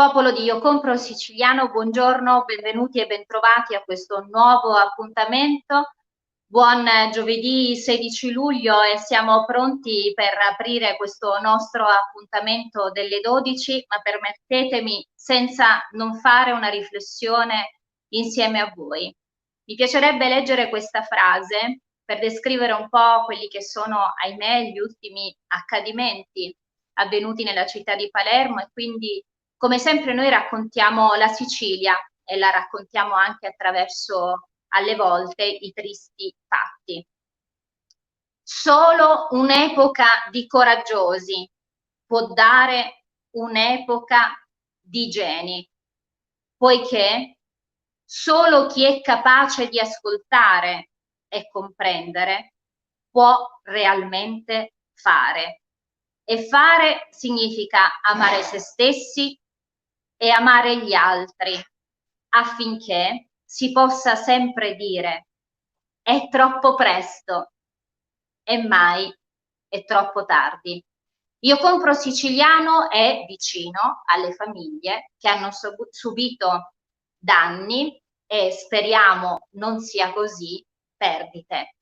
Popolo di Io Compro Siciliano, buongiorno, benvenuti e bentrovati a questo nuovo appuntamento. Buon giovedì 16 luglio e siamo pronti per aprire questo nostro appuntamento delle 12, ma permettetemi senza non fare una riflessione insieme a voi. Mi piacerebbe leggere questa frase per descrivere un po' quelli che sono, ahimè, gli ultimi accadimenti avvenuti nella città di Palermo e quindi come sempre noi raccontiamo la Sicilia e la raccontiamo anche attraverso alle volte i tristi fatti. Solo un'epoca di coraggiosi può dare un'epoca di geni, poiché solo chi è capace di ascoltare e comprendere può realmente fare. E fare significa amare se stessi e amare gli altri, affinché si possa sempre dire è troppo presto e mai è troppo tardi. Io Compro Siciliano è vicino alle famiglie che hanno subito danni e speriamo non sia così, perdite.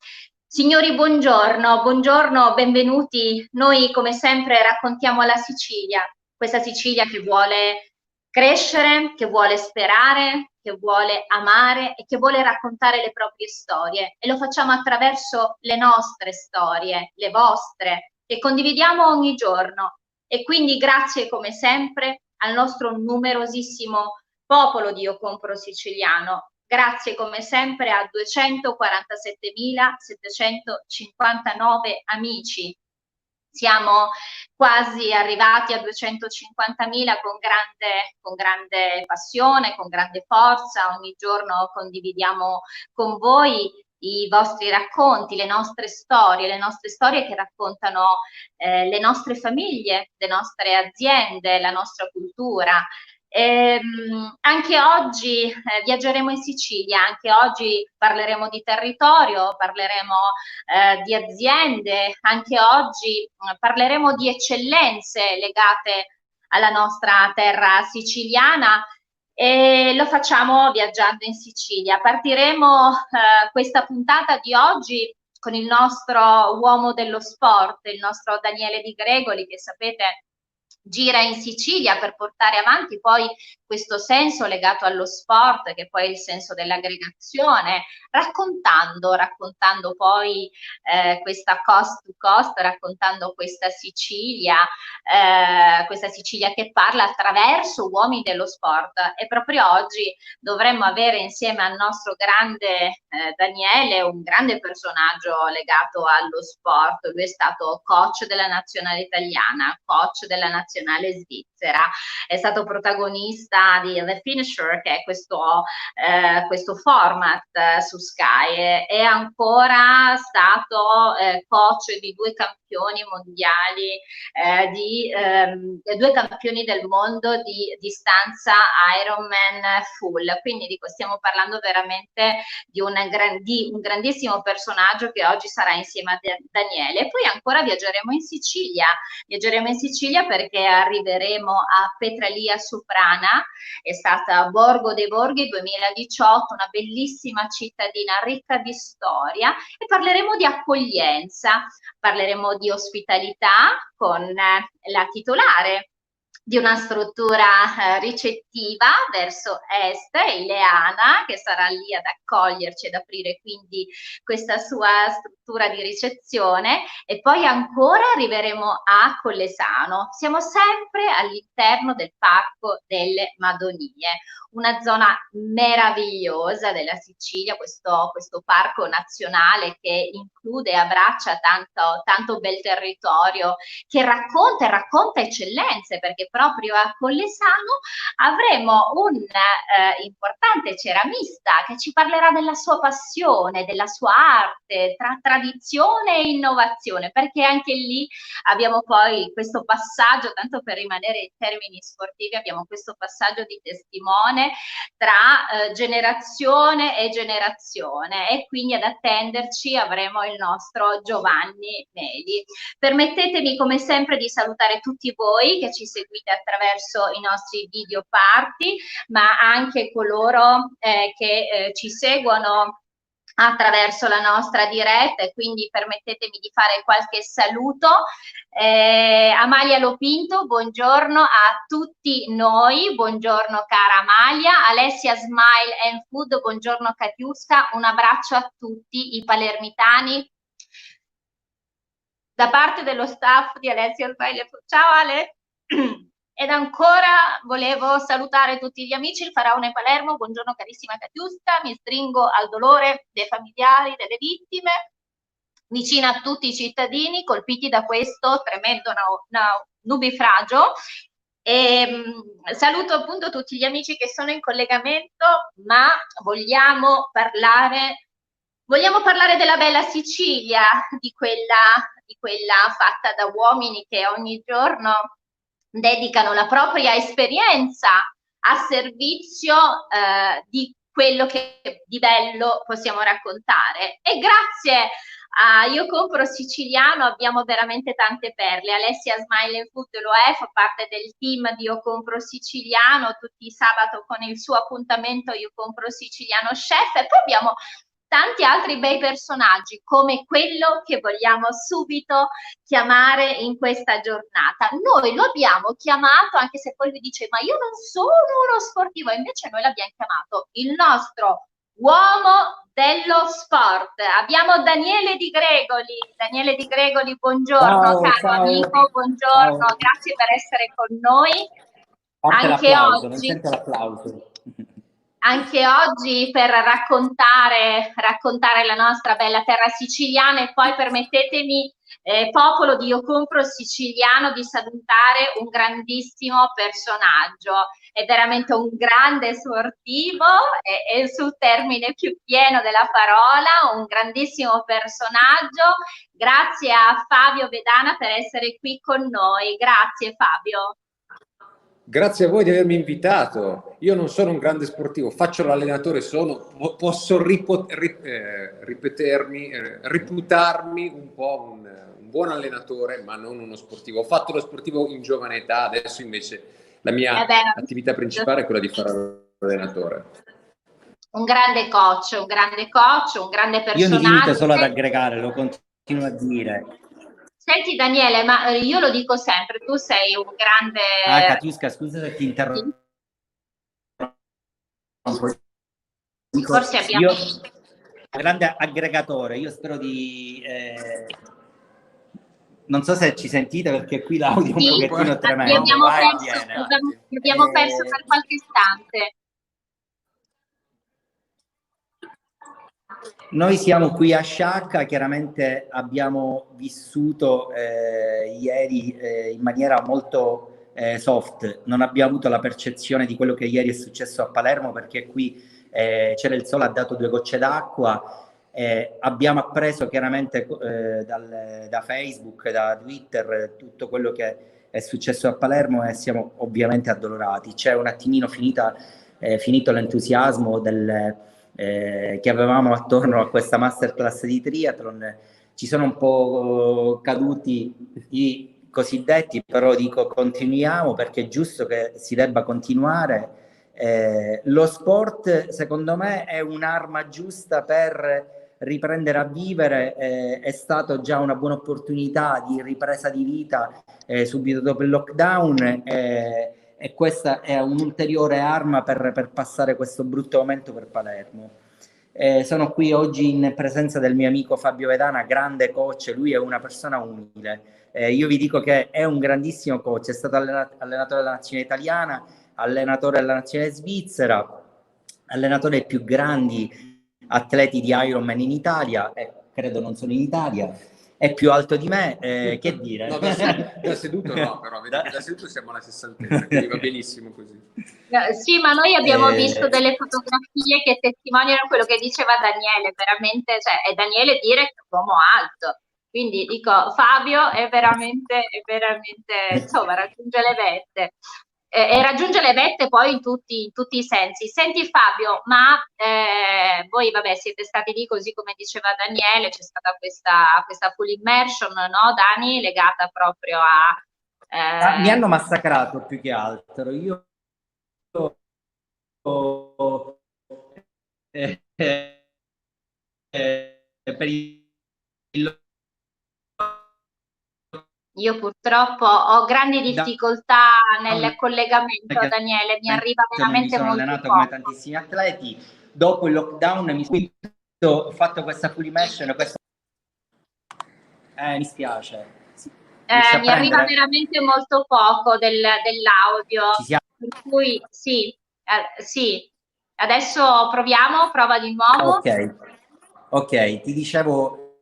Signori, buongiorno, buongiorno, benvenuti. Noi come sempre raccontiamo la Sicilia, questa Sicilia che vuole crescere, che vuole sperare, che vuole amare e che vuole raccontare le proprie storie e lo facciamo attraverso le nostre storie, le vostre, che condividiamo ogni giorno. E quindi grazie come sempre al nostro numerosissimo popolo di Io Compro Siciliano. Grazie come sempre a 247.759 amici. Siamo quasi arrivati a 250.000 con grande passione, con grande forza. Ogni giorno condividiamo con voi i vostri racconti, le nostre storie che raccontano le nostre famiglie, le nostre aziende, la nostra cultura. Anche oggi viaggeremo in Sicilia, anche oggi parleremo di territorio, parleremo di aziende, anche oggi parleremo di eccellenze legate alla nostra terra siciliana e lo facciamo viaggiando in Sicilia. Partiremo questa puntata di oggi con il nostro uomo dello sport, il nostro Daniele Di Gregoli, che sapete gira in Sicilia per portare avanti poi questo senso legato allo sport, che poi è il senso dell'aggregazione, raccontando poi questa coast to coast, raccontando questa Sicilia che parla attraverso uomini dello sport. E proprio oggi dovremmo avere insieme al nostro grande Daniele un grande personaggio legato allo sport. Lui è stato coach della nazionale italiana, coach della nazionale svizzera, è stato protagonista di The Finisher, che è questo format su Sky, è ancora stato coach di due campioni mondiali, due campioni del mondo di distanza Ironman full, quindi stiamo parlando veramente di un grandissimo personaggio che oggi sarà insieme a Daniele. E poi ancora viaggeremo in Sicilia perché arriveremo a Petralia Soprana, è stata Borgo dei Borghi 2018, una bellissima cittadina ricca di storia, e parleremo di accoglienza, parleremo di ospitalità con la titolare di una struttura ricettiva verso est, Ileana, che sarà lì ad accoglierci, ad aprire quindi questa sua struttura di ricezione. E poi ancora arriveremo a Collesano. Siamo sempre all'interno del Parco delle Madonie, una zona meravigliosa della Sicilia, questo parco nazionale che include e abbraccia tanto bel territorio, che racconta eccellenze, perché proprio a Collesano avremo un importante ceramista che ci parlerà della sua passione, della sua arte, tra tradizione e innovazione, perché anche lì abbiamo poi questo passaggio, tanto per rimanere in termini sportivi, abbiamo questo passaggio di testimone tra generazione e generazione, e quindi ad attenderci avremo il nostro Giovanni Meli. Permettetemi come sempre di salutare tutti voi che ci seguite ovviamente attraverso i nostri video party, ma anche coloro che ci seguono attraverso la nostra diretta, e quindi permettetemi di fare qualche saluto. Amalia Lopinto, buongiorno a tutti noi, buongiorno cara Amalia. Alessia Smile and Food, buongiorno Katiuska, un abbraccio a tutti i palermitani da parte dello staff di Alessia Smile and Food. Ciao Ale! Ed ancora volevo salutare tutti gli amici, il Faraone Palermo, buongiorno carissima Katiuska, mi stringo al dolore dei familiari, delle vittime, vicina a tutti i cittadini colpiti da questo tremendo nubifragio. E saluto appunto tutti gli amici che sono in collegamento, ma vogliamo parlare della bella Sicilia, di quella fatta da uomini che ogni giorno dedicano la propria esperienza a servizio di quello che di bello possiamo raccontare. E grazie a Io Compro Siciliano abbiamo veramente tante perle. Alessia Smile and Food lo è, fa parte del team di Io Compro Siciliano, tutti i sabato con il suo appuntamento Io Compro Siciliano Chef, e poi abbiamo tanti altri bei personaggi come quello che vogliamo subito chiamare in questa giornata. Noi lo abbiamo chiamato, anche se poi lui dice ma io non sono uno sportivo, invece noi l'abbiamo chiamato il nostro uomo dello sport. Abbiamo Daniele Di Gregoli. Daniele Di Gregoli, buongiorno, ciao, caro ciao, amico, buongiorno, ciao. grazie per essere con noi. Parte Anche l'applauso, non oggi, sento l'applauso. anche oggi per raccontare la nostra bella terra siciliana, e poi permettetemi, popolo di Io Compro Siciliano, di salutare un grandissimo personaggio. È veramente un grande sportivo, è il suo termine più pieno della parola, un grandissimo personaggio. Grazie a Fabio Bedana per essere qui con noi. Grazie Fabio. Grazie a voi di avermi invitato. Io non sono un grande sportivo, faccio l'allenatore, posso reputarmi un po' un buon allenatore, ma non uno sportivo. Ho fatto lo sportivo in giovane età, adesso invece la mia attività principale è quella di fare l'allenatore. Un grande coach, un grande personaggio. Io mi limito solo ad aggregare, lo continuo a dire. Senti Daniele, ma io lo dico sempre, tu sei un grande... Katiuska, scusa se ti interrompo. Forse abbiamo... Io, grande aggregatore, io spero di... non so se ci sentite perché qui l'audio è un pochettino tremendo. Abbiamo perso per qualche istante. Noi siamo qui a Sciacca, chiaramente abbiamo vissuto ieri in maniera molto soft, non abbiamo avuto la percezione di quello che ieri è successo a Palermo, perché qui c'era il sole, ha dato 2 gocce d'acqua, abbiamo appreso chiaramente da Facebook, da Twitter, tutto quello che è successo a Palermo, e siamo ovviamente addolorati. C'è un attimino finito l'entusiasmo che avevamo attorno a questa masterclass di triathlon. Ci sono un po' caduti i cosiddetti, però dico continuiamo, perché è giusto che si debba continuare. Lo sport secondo me è un'arma giusta per riprendere a vivere, è stata già una buona opportunità di ripresa di vita subito dopo il lockdown, e questa è un'ulteriore arma per passare questo brutto momento per Palermo. Sono qui oggi in presenza del mio amico Fabio Bedana, grande coach, lui è una persona umile. Io vi dico che è un grandissimo coach, è stato allenatore della nazionale italiana, allenatore della nazionale svizzera, allenatore dei più grandi atleti di Ironman in Italia, credo non sono in Italia, è più alto di me, che dire? No, da seduto no, però da seduto siamo alla sessantena, quindi va benissimo così. Sì, ma noi abbiamo visto delle fotografie che testimoniano quello che diceva Daniele, veramente, cioè, è Daniele dire che è un uomo alto, quindi dico, Fabio è veramente, insomma, raggiunge le vette. E raggiunge le vette poi in tutti i sensi. Senti Fabio, ma voi vabbè siete stati lì, così come diceva Daniele, c'è stata questa full immersion, no Dani, legata proprio Mi hanno massacrato più che altro. Io per il Io purtroppo ho grandi difficoltà nel collegamento, Daniele, mi arriva non mi veramente sono molto allenato poco. come tantissimi atleti. Dopo il lockdown ho fatto questa full immersion, mi spiace. Mi arriva veramente molto poco dell'audio, per cui sì, sì. Adesso prova di nuovo. Ok, ti dicevo,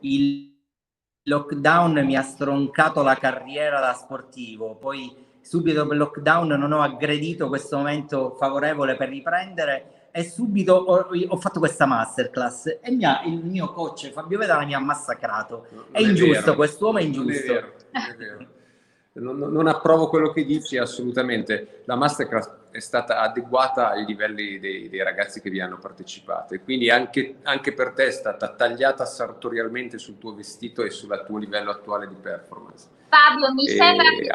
il lockdown mi ha stroncato la carriera da sportivo, poi subito dopo il lockdown non ho aggredito questo momento favorevole per riprendere e subito ho fatto questa masterclass e il mio coach Fabio Vedana mi ha massacrato. È ingiusto, quest'uomo è ingiusto. Non è vero. Non approvo quello che dici assolutamente. La masterclass è stata adeguata ai livelli dei ragazzi che vi hanno partecipato e quindi anche per te è stata tagliata sartorialmente sul tuo vestito e sul tuo livello attuale di performance. Fabio, mi sembra che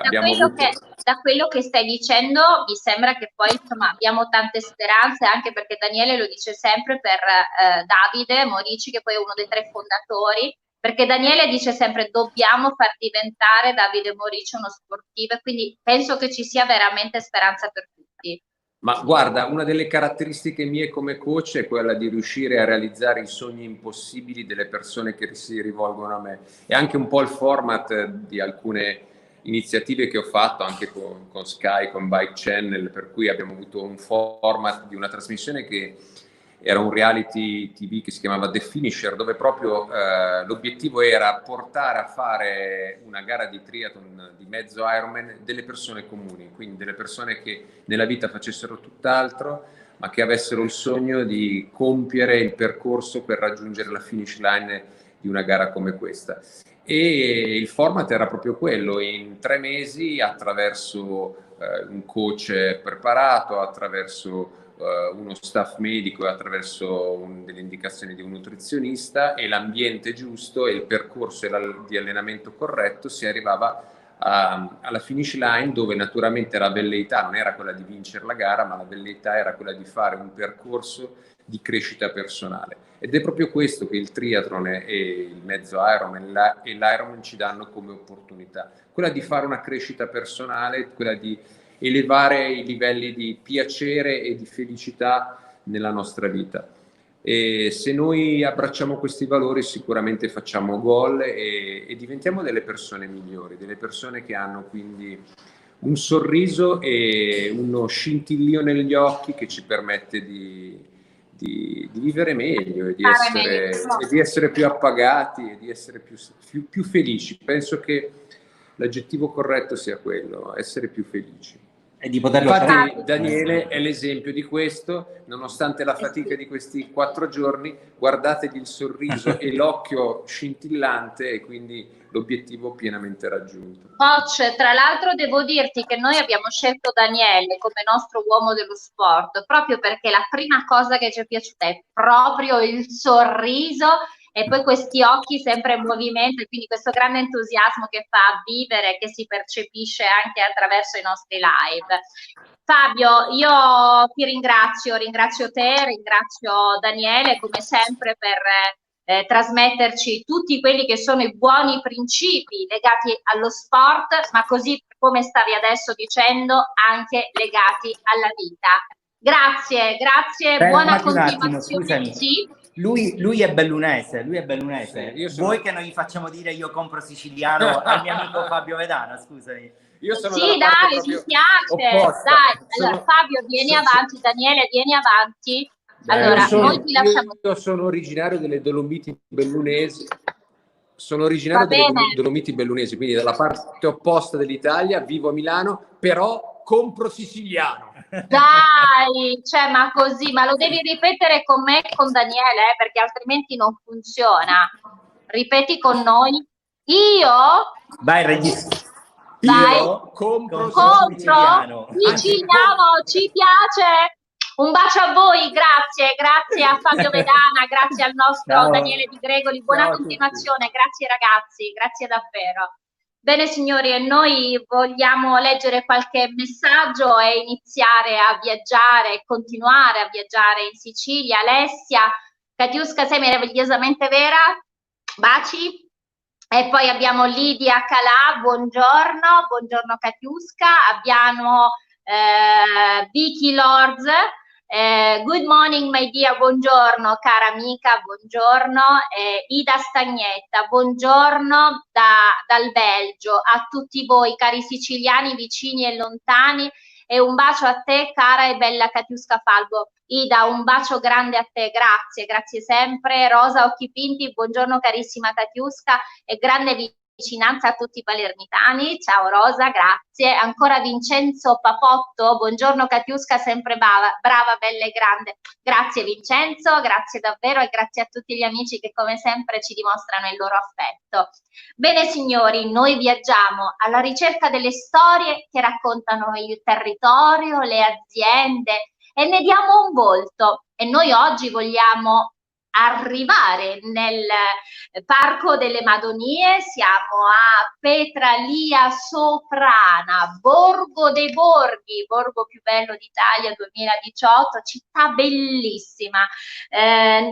da quello che stai dicendo, mi sembra che poi insomma abbiamo tante speranze, anche perché Daniele lo dice sempre per Davide Morici, che poi è uno dei 3 fondatori, perché Daniele dice sempre dobbiamo far diventare Davide Morici uno sportivo, e quindi penso che ci sia veramente speranza per tutti. Ma guarda, una delle caratteristiche mie come coach è quella di riuscire a realizzare i sogni impossibili delle persone che si rivolgono a me. È anche un po' il format di alcune iniziative che ho fatto anche con Sky, con Bike Channel, per cui abbiamo avuto un format di una trasmissione che era un reality TV che si chiamava The Finisher, dove proprio l'obiettivo era portare a fare una gara di triathlon di mezzo Ironman delle persone comuni, quindi delle persone che nella vita facessero tutt'altro, ma che avessero il sogno di compiere il percorso per raggiungere la finish line di una gara come questa. E il format era proprio quello: in 3 mesi, attraverso un coach preparato, attraverso uno staff medico e attraverso delle indicazioni di un nutrizionista e l'ambiente giusto e il percorso di allenamento corretto, si arrivava alla finish line, dove naturalmente la velleità non era quella di vincere la gara, ma la velleità era quella di fare un percorso di crescita personale. Ed è proprio questo che il triathlon e il mezzo Ironman e l'Ironman ci danno come opportunità, quella di fare una crescita personale, quella di elevare i livelli di piacere e di felicità nella nostra vita. E se noi abbracciamo questi valori sicuramente facciamo gol e diventiamo delle persone migliori, delle persone che hanno quindi un sorriso e uno scintillio negli occhi che ci permette di vivere meglio e di essere più appagati e di essere più felici. Penso che l'aggettivo corretto sia quello, essere più felici. E di poterlo Infatti Daniele è l'esempio di questo, nonostante la fatica di questi 4 giorni, guardategli il sorriso e l'occhio scintillante e quindi l'obiettivo pienamente raggiunto. Coach, tra l'altro devo dirti che noi abbiamo scelto Daniele come nostro uomo dello sport proprio perché la prima cosa che ci è piaciuta è proprio il sorriso e poi questi occhi sempre in movimento, e quindi questo grande entusiasmo che fa vivere, che si percepisce anche attraverso i nostri live. Fabio, io ti ringrazio te, ringrazio Daniele come sempre per trasmetterci tutti quelli che sono i buoni principi legati allo sport, ma così come stavi adesso dicendo, anche legati alla vita. Grazie, buona continuazione. Sì. Lui è bellunese. Sì, vuoi che noi gli facciamo dire io compro siciliano al mio amico Fabio Vedana, scusami. Io sono sì, dai, mi piace. Opposta. Dai, allora Fabio, vieni avanti, Daniele, vieni avanti. Allora, noi ti lasciamo. Io sono originario delle Dolomiti Bellunesi. Sono originario delle Dolomiti Bellunesi, quindi dalla parte opposta dell'Italia, vivo a Milano, però compro siciliano. Dai, cioè, ma così, ma lo devi ripetere con me e con Daniele, perché altrimenti non funziona. Ripeti con noi. Io? Vai, regista. Io compro siciliano, ci piace. Un bacio a voi, grazie a Fabio Vedana, grazie al nostro Daniele Di Gregoli, buona continuazione, grazie ragazzi, grazie davvero. Bene signori, e noi vogliamo leggere qualche messaggio e iniziare a viaggiare, continuare a viaggiare in Sicilia. Alessia, Katiuska, sei meravigliosamente vera, baci. E poi abbiamo Lidia Calà, buongiorno, buongiorno Katiuska. Abbiamo Vicky Lords, good morning my dear, buongiorno cara amica, buongiorno. Ida Stagnetta, buongiorno dal Belgio, a tutti voi cari siciliani vicini e lontani, e un bacio a te cara e bella Katiuska Falbo. Ida, un bacio grande a te, grazie, grazie sempre. Rosa Occhi Pinti, buongiorno carissima Katiuska e grande vicinanza a tutti i palermitani. Ciao Rosa, grazie. Ancora Vincenzo Papotto, buongiorno Katiuska, sempre brava, brava, bella e grande. Grazie Vincenzo, grazie davvero, e grazie a tutti gli amici che come sempre ci dimostrano il loro affetto. Bene signori, noi viaggiamo alla ricerca delle storie che raccontano il territorio, le aziende, e ne diamo un volto. E noi oggi vogliamo arrivare nel Parco delle Madonie, siamo a Petralia Soprana, Borgo dei Borghi, borgo più bello d'Italia 2018, città bellissima.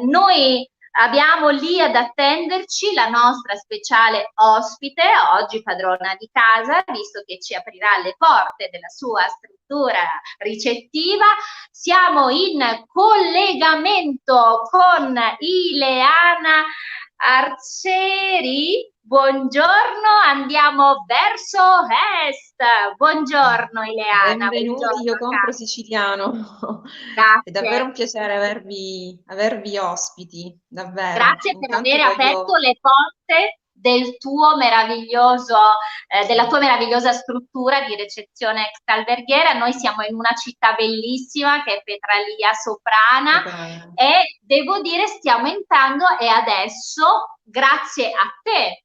Noi abbiamo lì ad attenderci la nostra speciale ospite, oggi padrona di casa, visto che ci aprirà le porte della sua struttura ricettiva. Siamo in collegamento con Ileana Arcieri. Buongiorno, andiamo verso est. Buongiorno Ileana. Benvenuti, Buongiorno, io compro siciliano. È davvero un grazie. piacere avervi ospiti, davvero. Grazie per Intanto aver aperto voglio... le porte del tuo meraviglioso, della tua meravigliosa struttura di recezione extraalberghiera. Noi siamo in una città bellissima che è Petralia Soprana, e devo dire stiamo entrando, e adesso, grazie a te,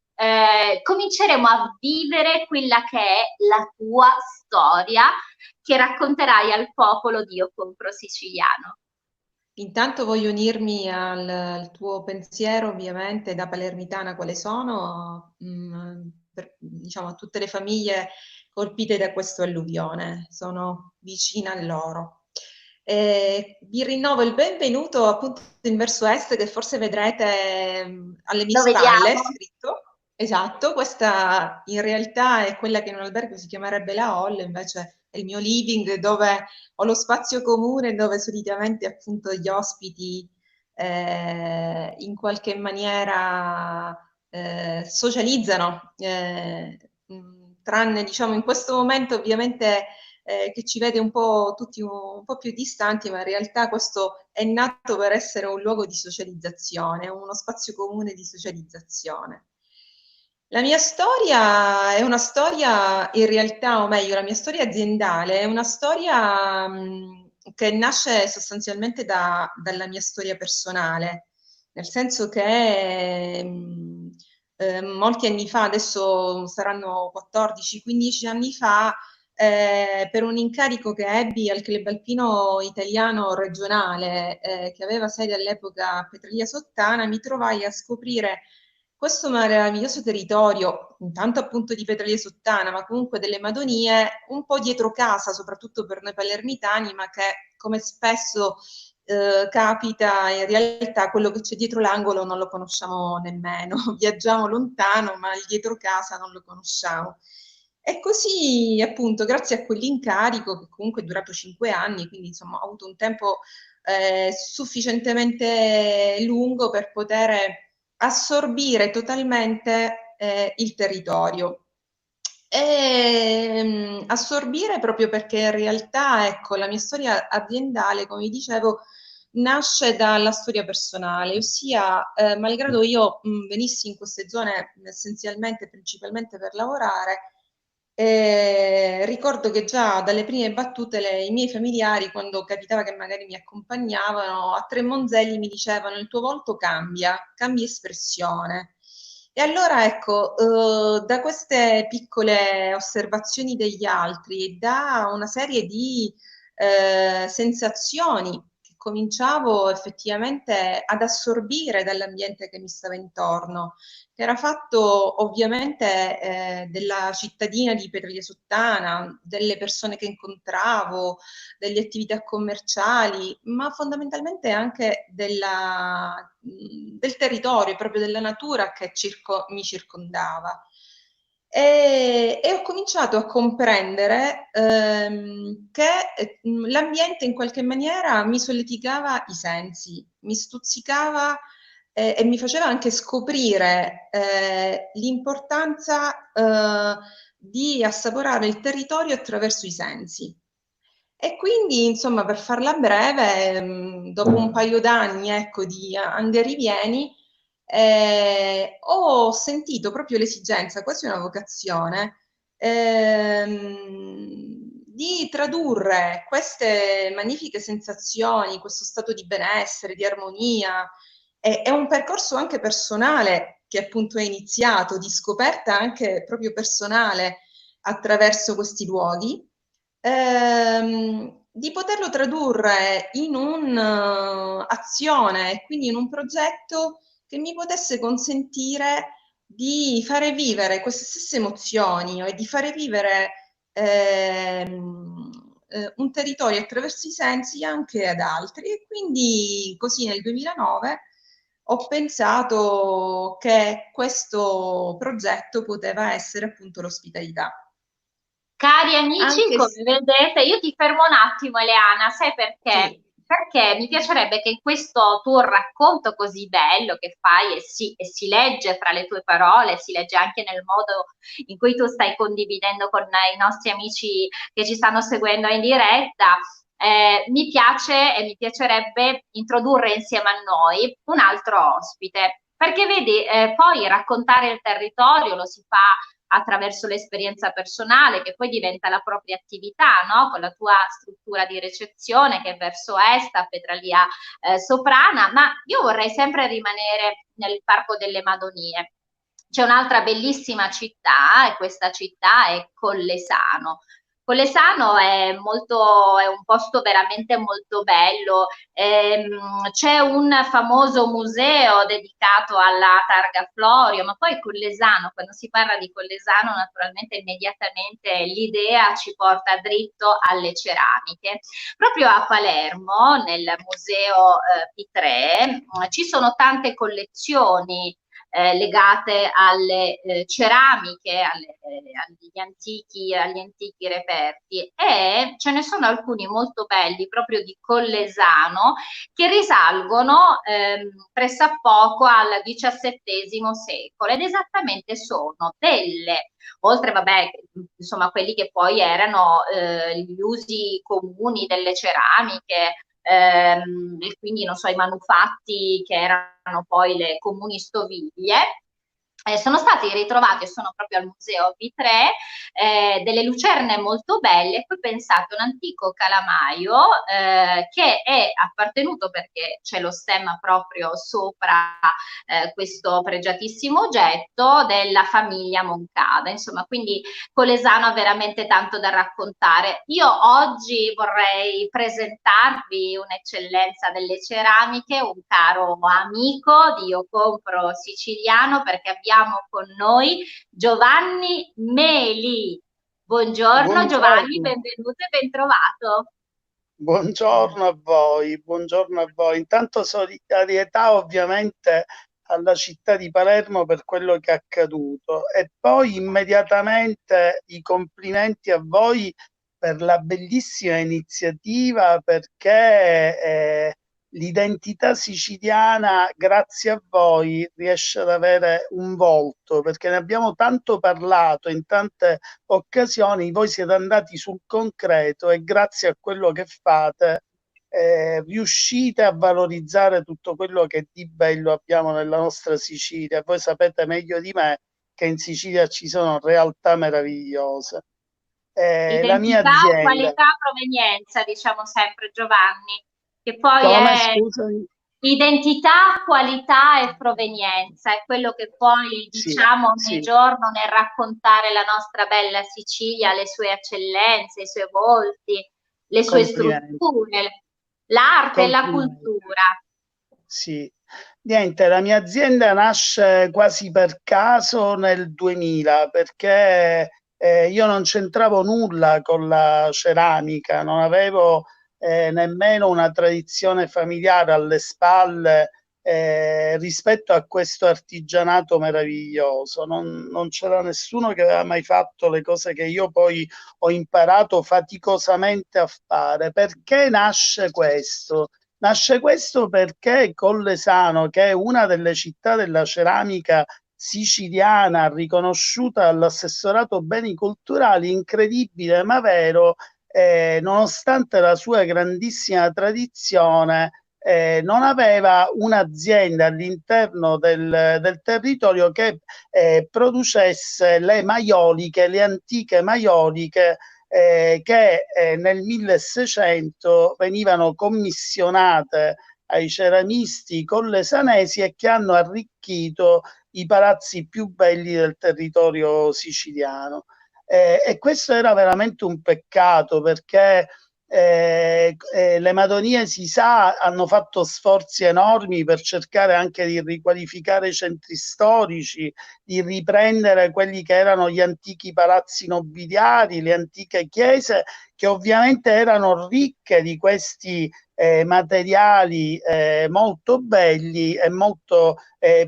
cominceremo a vivere quella che è la tua storia che racconterai al popolo di Io Compro Siciliano. Intanto voglio unirmi al tuo pensiero, ovviamente, da palermitana quale sono, diciamo, a tutte le famiglie colpite da questo alluvione. Sono vicina a loro. Vi rinnovo il benvenuto appunto in verso est, che forse vedrete alle mie Lo spalle vediamo? scritto. Esatto, questa in realtà è quella che in un albergo si chiamerebbe la hall, invece è il mio living, dove ho lo spazio comune, dove solitamente appunto gli ospiti in qualche maniera socializzano, tranne diciamo in questo momento ovviamente che ci vede un po' tutti un po' più distanti, ma in realtà questo è nato per essere un luogo di socializzazione, uno spazio comune di socializzazione. La mia storia è una storia, in realtà, o meglio, la mia storia aziendale è una storia che nasce sostanzialmente dalla mia storia personale, nel senso che molti anni fa, adesso saranno 14-15 anni fa, per un incarico che ebbi al Club Alpino Italiano regionale, che aveva sede all'epoca a Petralia Sottana, mi trovai a scoprire questo meraviglioso territorio, intanto appunto di Petralia Sottana, ma comunque delle Madonie, un po' dietro casa, soprattutto per noi palermitani, ma che come spesso capita, in realtà quello che c'è dietro l'angolo non lo conosciamo nemmeno, viaggiamo lontano, ma il dietro casa non lo conosciamo. E così appunto, grazie a quell'incarico, che comunque è durato 5 anni, quindi insomma ho avuto un tempo sufficientemente lungo per poter assorbire totalmente il territorio. Assorbire proprio perché in realtà, ecco, la mia storia aziendale, come vi dicevo, nasce dalla storia personale, ossia, malgrado io venissi in queste zone essenzialmente, principalmente per lavorare, ricordo che già dalle prime battute i miei familiari, quando capitava che magari mi accompagnavano a Tremonzelli, mi dicevano: il tuo volto cambia espressione. E allora ecco, da queste piccole osservazioni degli altri e da una serie di sensazioni che cominciavo effettivamente ad assorbire dall'ambiente che mi stava intorno, che che era fatto ovviamente della cittadina di Petralia delle persone che incontravo, delle attività commerciali, ma fondamentalmente anche del territorio, proprio della natura che mi circondava. E ho cominciato a comprendere che l'ambiente in qualche maniera mi solleticava i sensi, mi stuzzicava e mi faceva anche scoprire l'importanza di assaporare il territorio attraverso i sensi. E quindi, insomma, per farla breve, dopo un paio d'anni, ecco, di andare e rivieni, ho sentito proprio l'esigenza, quasi una vocazione, di tradurre queste magnifiche sensazioni, questo stato di benessere, di armonia, è un percorso anche personale che appunto è iniziato, di scoperta anche proprio personale attraverso questi luoghi, di poterlo tradurre in un'azione e quindi in un progetto che mi potesse consentire di fare vivere queste stesse emozioni e di fare vivere un territorio attraverso i sensi anche ad altri. E quindi così nel 2009 ho pensato che questo progetto poteva essere appunto l'ospitalità. Cari amici, Anche come se, vedete, io ti fermo un attimo, Eleana, sai perché? sì, Perché mi piacerebbe che in questo tuo racconto così bello che fai e si legge fra le tue parole, si legge anche nel modo in cui tu stai condividendo con i nostri amici che ci stanno seguendo in diretta, mi piace e mi piacerebbe introdurre insieme a noi un altro ospite, perché vedi, poi raccontare il territorio lo si fa attraverso l'esperienza personale, che poi diventa la propria attività, no? Con la tua struttura di ricezione che è verso est, a Petralia Soprana, ma io vorrei sempre rimanere nel Parco delle Madonie. C'è un'altra bellissima città e questa città è Collesano. Collesano è un posto veramente molto bello. C'è un famoso museo dedicato alla targa Florio, ma poi Collesano, quando si parla di Collesano, naturalmente immediatamente l'idea ci porta dritto alle ceramiche. Proprio a Palermo, nel museo P3, ci sono tante collezioni legate alle ceramiche, agli antichi reperti, e ce ne sono alcuni molto belli proprio di Collesano che risalgono pressappoco al XVII secolo, ed esattamente sono delle, oltre vabbè, insomma quelli che poi erano gli usi comuni delle ceramiche, e quindi non so, i manufatti che erano poi le comuni stoviglie. Sono stati ritrovati e sono proprio al museo V3 delle lucerne molto belle. Poi pensate, un antico calamaio che è appartenuto, perché c'è lo stemma proprio sopra questo pregiatissimo oggetto, della famiglia Moncada. Insomma, quindi Colesano ha veramente tanto da raccontare. Io oggi vorrei presentarvi un'eccellenza delle ceramiche, un caro amico di Io Compro Siciliano, perché abbiamo con noi Giovanni Meli. Buongiorno Giovanni, Buongiorno, benvenuto e bentrovato. buongiorno a voi. Intanto solidarietà ovviamente alla città di Palermo per quello che è accaduto, e poi immediatamente i complimenti a voi per la bellissima iniziativa, perché l'identità siciliana, grazie a voi, riesce ad avere un volto, perché ne abbiamo tanto parlato in tante occasioni, voi siete andati sul concreto e grazie a quello che fate riuscite a valorizzare tutto quello che di bello abbiamo nella nostra Sicilia. Voi sapete meglio di me che in Sicilia ci sono realtà meravigliose. La mia Identità, azienda, qualità, provenienza, diciamo sempre Giovanni, che poi come è scusami? identità, qualità e provenienza, è quello che poi Sì, diciamo ogni sì, giorno nel raccontare la nostra bella Sicilia, le sue eccellenze, i suoi volti, le sue complimenti, strutture, l'arte e la complimenti. cultura. sì. Niente, la mia azienda nasce quasi per caso nel 2000 perché io non c'entravo nulla con la ceramica, non avevo nemmeno una tradizione familiare alle spalle rispetto a questo artigianato meraviglioso. Non c'era nessuno che aveva mai fatto le cose che io poi ho imparato faticosamente a fare. Perché nasce questo? Nasce questo perché Collesano, che è una delle città della ceramica siciliana riconosciuta dall'assessorato beni culturali, incredibile ma vero, nonostante la sua grandissima tradizione, non aveva un'azienda all'interno del territorio che producesse le maioliche, le antiche maioliche che nel 1600 venivano commissionate ai ceramisti collesanesi e che hanno arricchito i palazzi più belli del territorio siciliano. E questo era veramente un peccato perché le Madonie, si sa, hanno fatto sforzi enormi per cercare anche di riqualificare i centri storici, di riprendere quelli che erano gli antichi palazzi nobiliari, le antiche chiese, che ovviamente erano ricche di questi materiali molto belli e molto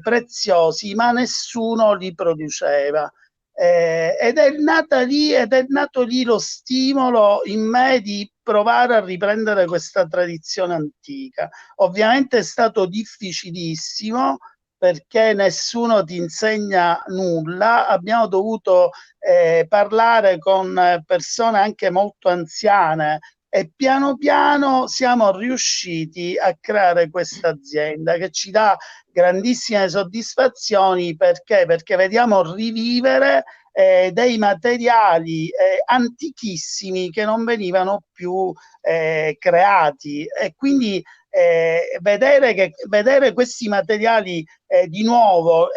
preziosi, ma nessuno li produceva. Ed è nato lì lo stimolo in me di provare a riprendere questa tradizione antica. Ovviamente è stato difficilissimo perché nessuno ti insegna nulla, abbiamo dovuto parlare con persone anche molto anziane e piano piano siamo riusciti a creare questa azienda che ci dà grandissime soddisfazioni perché vediamo rivivere dei materiali antichissimi che non venivano più creati e quindi vedere questi materiali di nuovo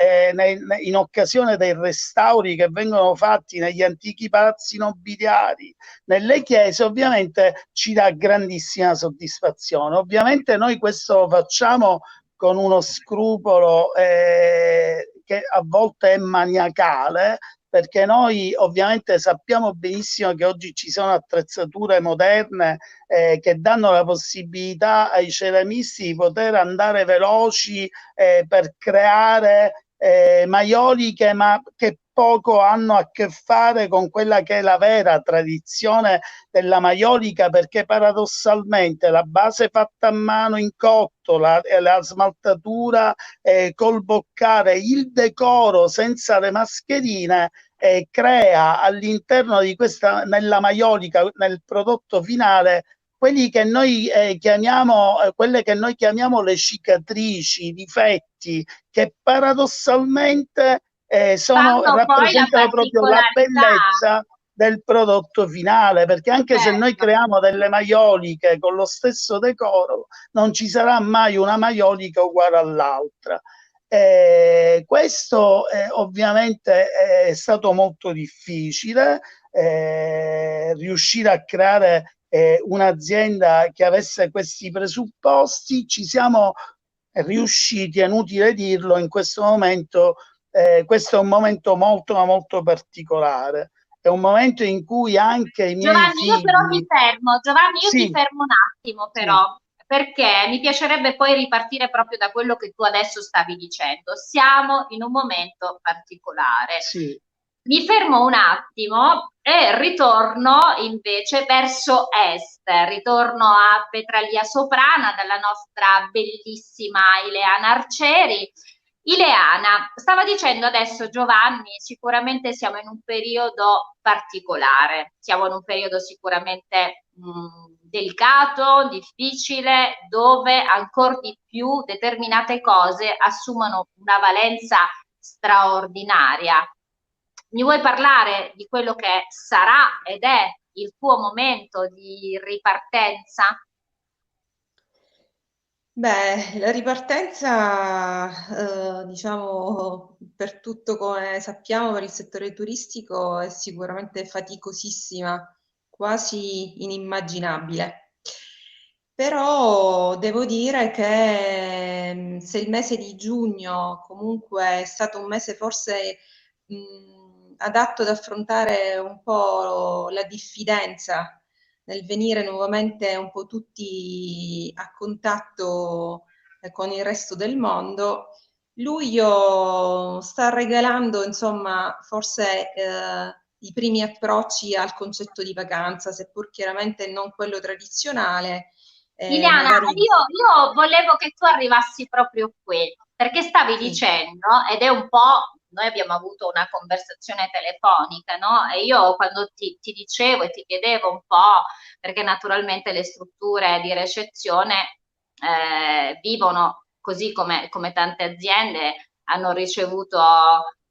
in occasione dei restauri che vengono fatti negli antichi palazzi nobiliari, nelle chiese, ovviamente ci dà grandissima soddisfazione. Ovviamente noi questo lo facciamo con uno scrupolo che a volte è maniacale, perché noi ovviamente sappiamo benissimo che oggi ci sono attrezzature moderne che danno la possibilità ai ceramisti di poter andare veloci per creare maioliche, ma che poco hanno a che fare con quella che è la vera tradizione della maiolica, perché paradossalmente la base fatta a mano in cotto, la smaltatura col boccare, il decoro senza le mascherine crea all'interno di questa, nella maiolica, nel prodotto finale, quelli che noi chiamiamo, quelle che noi chiamiamo le cicatrici, i difetti, che paradossalmente rappresentano proprio la bellezza del prodotto finale, perché anche se noi creiamo delle maioliche con lo stesso decoro, non ci sarà mai una maiolica uguale all'altra. Questo ovviamente è stato molto difficile, riuscire a creare un'azienda che avesse questi presupposti. Ci siamo riusciti, è inutile dirlo, in questo momento. Questo è un momento molto particolare, è un momento in cui anche i miei Giovanni, figli... io però ti fermo, Giovanni, io sì, ti fermo un attimo però, sì, perché mi piacerebbe poi ripartire proprio da quello che tu adesso stavi dicendo. Siamo in un momento particolare. sì. Mi fermo un attimo e ritorno invece verso est, ritorno a Petralia Soprana dalla nostra bellissima Ileana Arcieri. Ileana, stava dicendo adesso Giovanni, sicuramente siamo in un periodo particolare, siamo in un periodo sicuramente delicato, difficile, dove ancora di più determinate cose assumono una valenza straordinaria. Mi vuoi parlare di quello che sarà ed è il tuo momento di ripartenza? Beh, la ripartenza, diciamo, per tutto come sappiamo, per il settore turistico è sicuramente faticosissima, quasi inimmaginabile. Però devo dire che se il mese di giugno comunque è stato un mese forse adatto ad affrontare un po' la diffidenza nel venire nuovamente un po' tutti a contatto con il resto del mondo, luglio sta regalando, insomma, forse i primi approcci al concetto di vacanza, seppur chiaramente non quello tradizionale, Liliana, magari io volevo che tu arrivassi proprio qui, perché stavi sì, dicendo, ed è un po', noi abbiamo avuto una conversazione telefonica, no? E io quando ti dicevo e ti chiedevo un po', perché naturalmente le strutture di ricezione vivono così come tante aziende hanno ricevuto,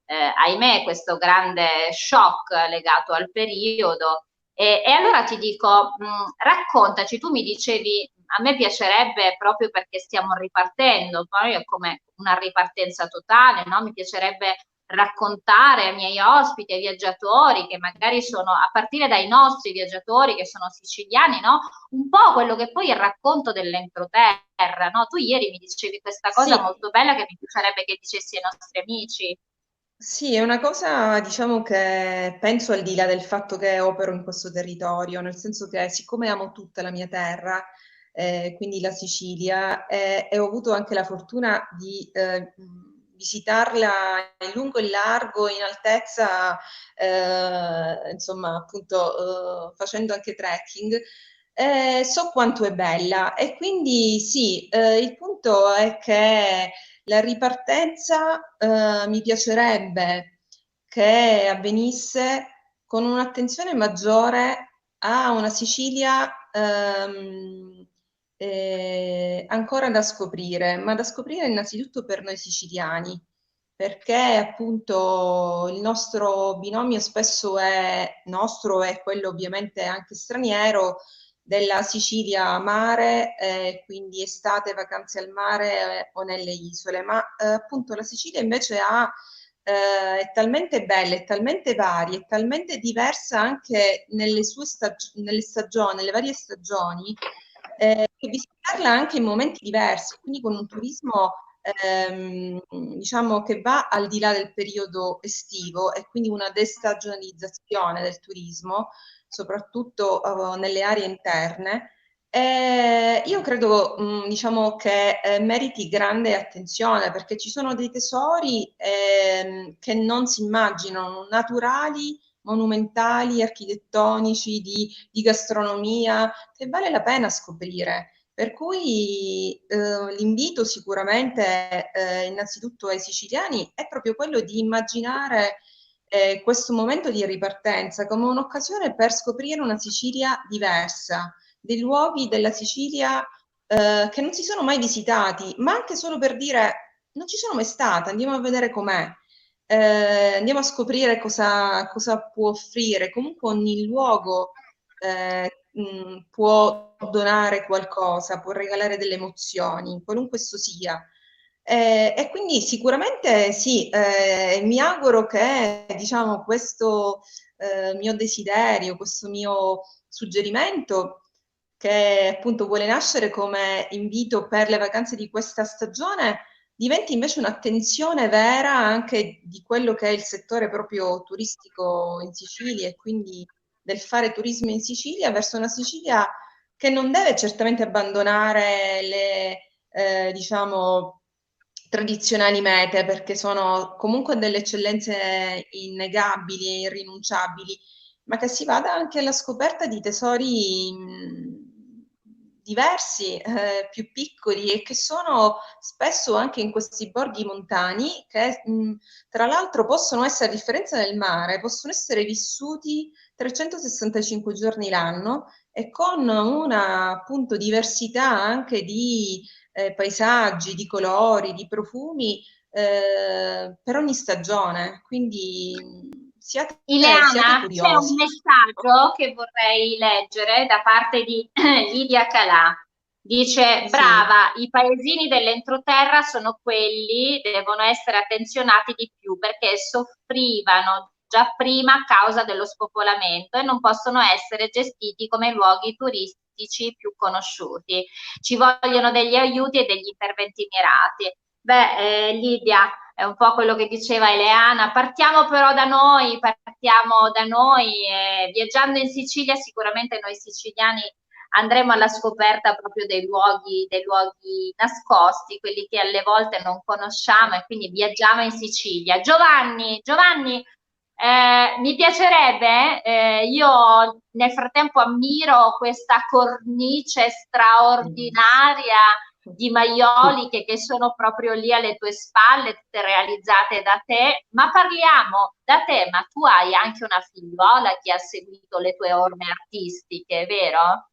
ahimè, questo grande shock legato al periodo. E allora ti dico, raccontaci, tu mi dicevi, a me piacerebbe proprio perché stiamo ripartendo, poi è come una ripartenza totale, no? Mi piacerebbe raccontare ai miei ospiti, ai viaggiatori che magari sono, a partire dai nostri viaggiatori che sono siciliani, no? Un po' quello che poi è il racconto dell'entroterra, no? Tu ieri mi dicevi questa cosa sì. molto bella che mi piacerebbe che dicessi ai nostri amici. Sì, è una cosa, diciamo, che penso al di là del fatto che opero in questo territorio, nel senso che siccome amo tutta la mia terra, quindi la Sicilia, e ho avuto anche la fortuna di visitarla in lungo e largo, in altezza, insomma, appunto, facendo anche trekking, so quanto è bella. E quindi sì, il punto è che la ripartenza mi piacerebbe che avvenisse con un'attenzione maggiore a una Sicilia ancora da scoprire, ma da scoprire innanzitutto per noi siciliani, perché appunto il nostro binomio spesso è nostro e quello ovviamente anche straniero della Sicilia mare, quindi estate, vacanze al mare o nelle isole, ma appunto la Sicilia invece è talmente bella, è talmente varia, è talmente diversa anche nelle sue nelle stagioni, nelle varie stagioni, che visitarla anche in momenti diversi, quindi con un turismo diciamo che va al di là del periodo estivo e quindi una destagionalizzazione del turismo, soprattutto nelle aree interne. Io credo, diciamo, che meriti grande attenzione perché ci sono dei tesori che non si immaginano, naturali, monumentali, architettonici, di gastronomia, che vale la pena scoprire. Per cui l'invito sicuramente innanzitutto ai siciliani è proprio quello di immaginare questo momento di ripartenza come un'occasione per scoprire una Sicilia diversa, dei luoghi della Sicilia che non si sono mai visitati, ma anche solo per dire non ci sono mai stata, andiamo a vedere com'è. Andiamo a scoprire cosa può offrire. Comunque ogni luogo può donare qualcosa, può regalare delle emozioni, qualunque esso sia. E quindi sicuramente sì, mi auguro che diciamo, questo mio desiderio, questo mio suggerimento, che appunto vuole nascere come invito per le vacanze di questa stagione, diventi invece un'attenzione vera anche di quello che è il settore proprio turistico in Sicilia e quindi del fare turismo in Sicilia verso una Sicilia che non deve certamente abbandonare le, diciamo, tradizionali mete perché sono comunque delle eccellenze innegabili e irrinunciabili, ma che si vada anche alla scoperta di tesori diversi, più piccoli e che sono spesso anche in questi borghi montani che tra l'altro possono essere, a differenza del mare, possono essere vissuti 365 giorni l'anno e con una appunto diversità anche di paesaggi, di colori, di profumi per ogni stagione. Quindi siate Ileana, c'è un curiosi. messaggio che vorrei leggere da parte di Lidia Calà. Dice, Sì, brava, i paesini dell'entroterra sono quelli, devono essere attenzionati di più perché soffrivano già prima a causa dello spopolamento e non possono essere gestiti come luoghi turistici più conosciuti. Ci vogliono degli aiuti e degli interventi mirati. Beh, Lidia, è un po' quello che diceva Eleana, partiamo però da noi, viaggiando in Sicilia sicuramente noi siciliani andremo alla scoperta proprio dei luoghi nascosti, quelli che alle volte non conosciamo e quindi viaggiamo in Sicilia. Giovanni, mi piacerebbe, io nel frattempo ammiro questa cornice straordinaria di maioliche che sono proprio lì alle tue spalle, tutte realizzate da te, ma parliamo da te, ma tu hai anche una figliuola che ha seguito le tue orme artistiche, vero?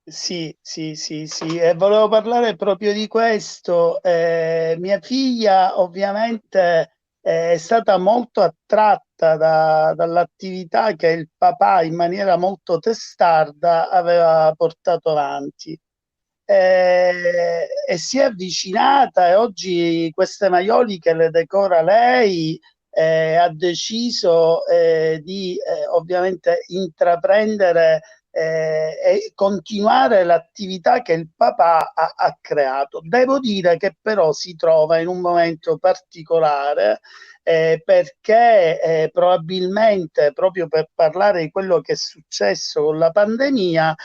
Sì, e volevo parlare proprio di questo. Mia figlia ovviamente è stata molto attratta dall'attività che il papà in maniera molto testarda aveva portato avanti. E si è avvicinata e oggi queste maioliche le decora lei. Ha deciso di ovviamente intraprendere e continuare l'attività che il papà ha creato. Devo dire che però si trova in un momento particolare perché probabilmente, proprio per parlare di quello che è successo con la pandemia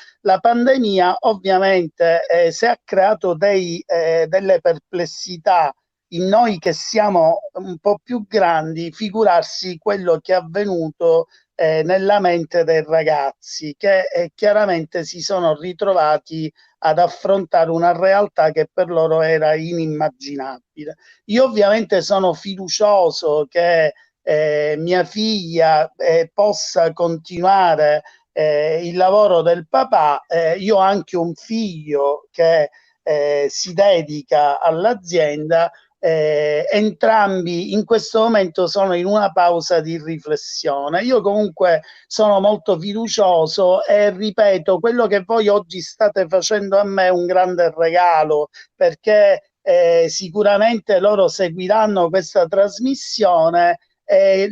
ovviamente si è creato delle perplessità in noi che siamo un po' più grandi, figurarsi quello che è avvenuto nella mente dei ragazzi che chiaramente si sono ritrovati ad affrontare una realtà che per loro era inimmaginabile. Io ovviamente sono fiducioso che mia figlia possa continuare il lavoro del papà. Io ho anche un figlio che si dedica all'azienda. Entrambi in questo momento sono in una pausa di riflessione. Io comunque sono molto fiducioso e ripeto, quello che voi oggi state facendo a me è un grande regalo, perché sicuramente loro seguiranno questa trasmissione e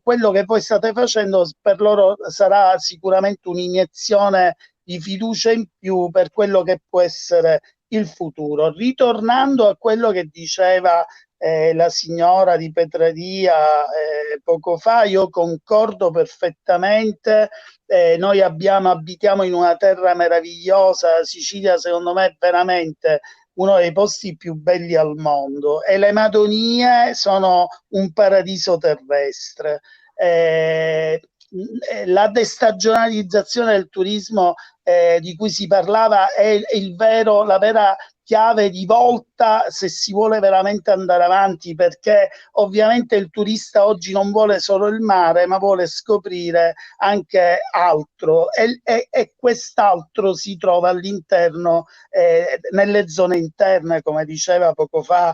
quello che voi state facendo per loro sarà sicuramente un'iniezione di fiducia in più per quello che può essere il futuro. Ritornando a quello che diceva la signora di Petraria poco fa, io concordo perfettamente. Noi abitiamo in una terra meravigliosa. La Sicilia secondo me è veramente uno dei posti più belli al mondo e le Madonie sono un paradiso terrestre. La destagionalizzazione del turismo di cui si parlava è la vera chiave di volta se si vuole veramente andare avanti, perché ovviamente il turista oggi non vuole solo il mare ma vuole scoprire anche altro e quest'altro si trova all'interno nelle zone interne, come diceva poco fa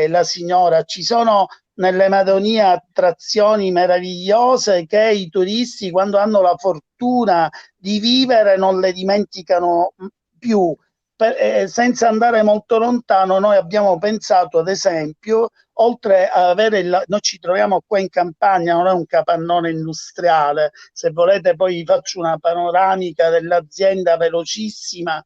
la signora. Ci sono nelle Madonie attrazioni meravigliose che i turisti, quando hanno la fortuna di vivere, non le dimenticano più. Senza andare molto lontano, noi abbiamo pensato, ad esempio, oltre a avere noi ci troviamo qua in campagna, non è un capannone industriale. Se volete poi vi faccio una panoramica dell'azienda velocissima.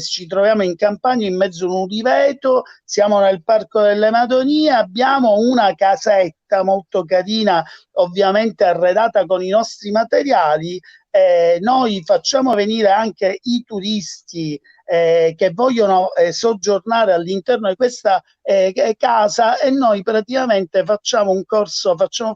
Ci troviamo in campagna in mezzo a un uliveto, siamo nel Parco delle Madonie, abbiamo una casetta molto carina, ovviamente arredata con i nostri materiali. Noi facciamo venire anche i turisti che vogliono soggiornare all'interno di questa casa e noi praticamente facciamo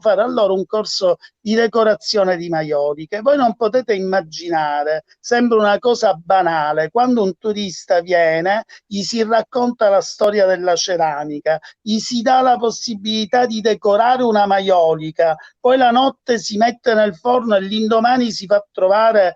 fare a loro un corso di decorazione di maioliche. Voi non potete immaginare, sembra una cosa banale, quando un turista viene gli si racconta la storia della ceramica, gli si dà la possibilità di decorare una maiolica, poi la notte si mette nel forno e l'indomani si fa trovare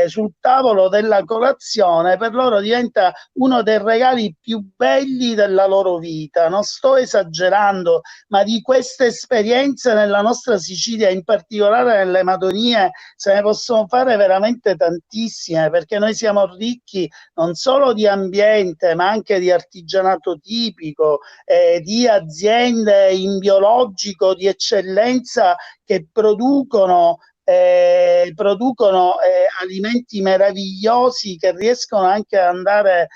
sul tavolo della colazione. Per loro loro diventa uno dei regali più belli della loro vita. Non sto esagerando, ma di queste esperienze nella nostra Sicilia, in particolare nelle Madonie, se ne possono fare veramente tantissime, perché noi siamo ricchi non solo di ambiente, ma anche di artigianato tipico, di aziende in biologico di eccellenza che producono alimenti meravigliosi che riescono anche ad andare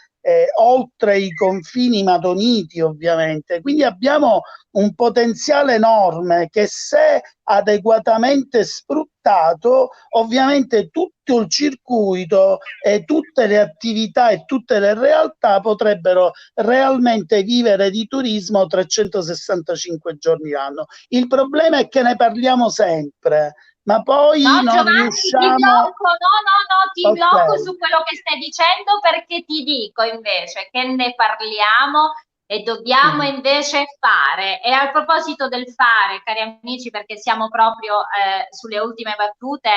oltre i confini madoniti, ovviamente. Quindi abbiamo un potenziale enorme che, se adeguatamente sfruttato, ovviamente tutto il circuito e tutte le attività e tutte le realtà potrebbero realmente vivere di turismo 365 giorni l'anno. Il problema è che ne parliamo sempre, ma poi no, non Giovanni, riusciamo... ti blocco su quello che stai dicendo, perché ti dico invece che ne parliamo e dobbiamo invece fare. E a proposito del fare, cari amici, perché siamo proprio sulle ultime battute,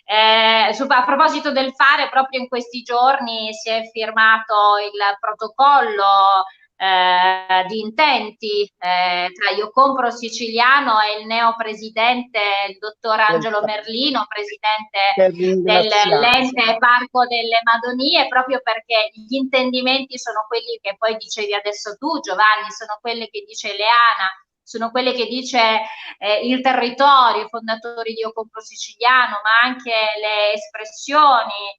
a proposito del fare, proprio in questi giorni si è firmato il protocollo di intenti tra Io Compro Siciliano e il neopresidente, il dottor Angelo Merlino, presidente dell'ente Parco delle Madonie, proprio perché gli intendimenti sono quelli che poi dicevi adesso tu, Giovanni, sono quelli che dice Leana, sono quelle che dice il territorio, i fondatori di Io Compro Siciliano, ma anche le espressioni,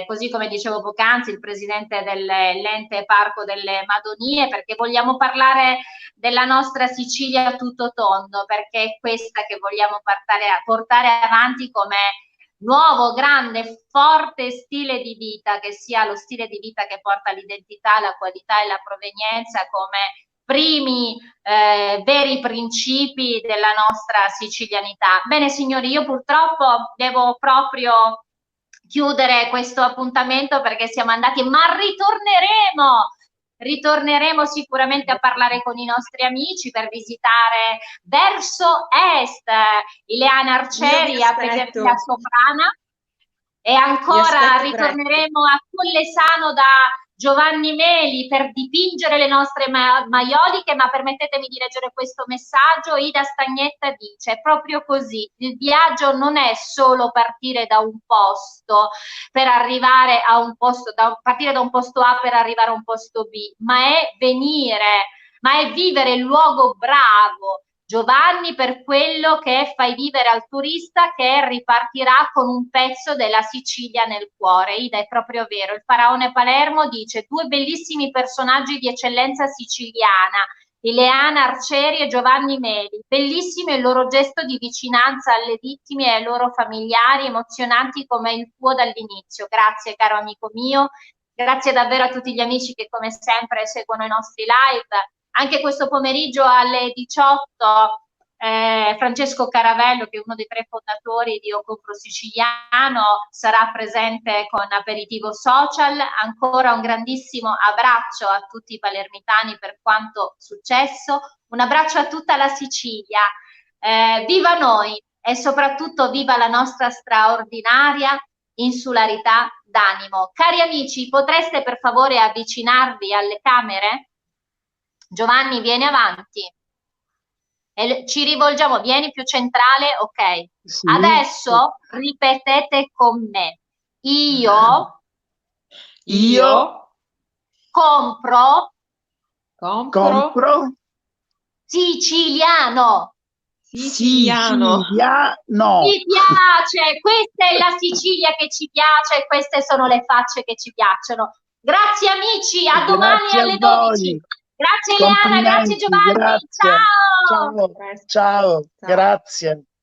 così come dicevo poc'anzi, il presidente dell'ente Parco delle Madonie, perché vogliamo parlare della nostra Sicilia a tutto tondo, perché è questa che vogliamo portare avanti come nuovo, grande, forte stile di vita, che sia lo stile di vita che porta l'identità, la qualità e la provenienza come primi veri principi della nostra sicilianità. Bene signori, io purtroppo devo proprio chiudere questo appuntamento perché siamo andati, ma ritorneremo sicuramente a parlare con i nostri amici per visitare verso est Ileana Arcieri a Pedernia Soprana, e ancora ritorneremo a Collesano da Giovanni Meli per dipingere le nostre maioliche, ma permettetemi di leggere questo messaggio. Ida Stagnetta dice proprio così: il viaggio non è solo partire da un posto per arrivare a un posto, partire da un posto A per arrivare a un posto B, ma è vivere il luogo bravo, Giovanni, per quello che fai vivere al turista che ripartirà con un pezzo della Sicilia nel cuore. Ida, è proprio vero. Il faraone Palermo dice: due bellissimi personaggi di eccellenza siciliana, Ileana Arcieri e Giovanni Meli. Bellissimo il loro gesto di vicinanza alle vittime e ai loro familiari, emozionanti come il tuo dall'inizio. Grazie caro amico mio, grazie davvero a tutti gli amici che come sempre seguono i nostri live. Anche questo pomeriggio alle 18 Francesco Caravello, che è uno dei 3 fondatori di Io Compro Siciliano, sarà presente con aperitivo social. Ancora un grandissimo abbraccio a tutti i palermitani per quanto successo, un abbraccio a tutta la Sicilia, viva noi e soprattutto viva la nostra straordinaria insularità d'animo. Cari amici, potreste per favore avvicinarvi alle camere? Giovanni, vieni avanti. E ci rivolgiamo, vieni più centrale, ok. Sì. Adesso ripetete con me. Io compro siciliano. Siciliano. Mi piace, questa è la Sicilia che ci piace e queste sono le facce che ci piacciono. Grazie amici, a domani alle 12. Grazie Leana, grazie Giovanni, grazie. Ciao, grazie.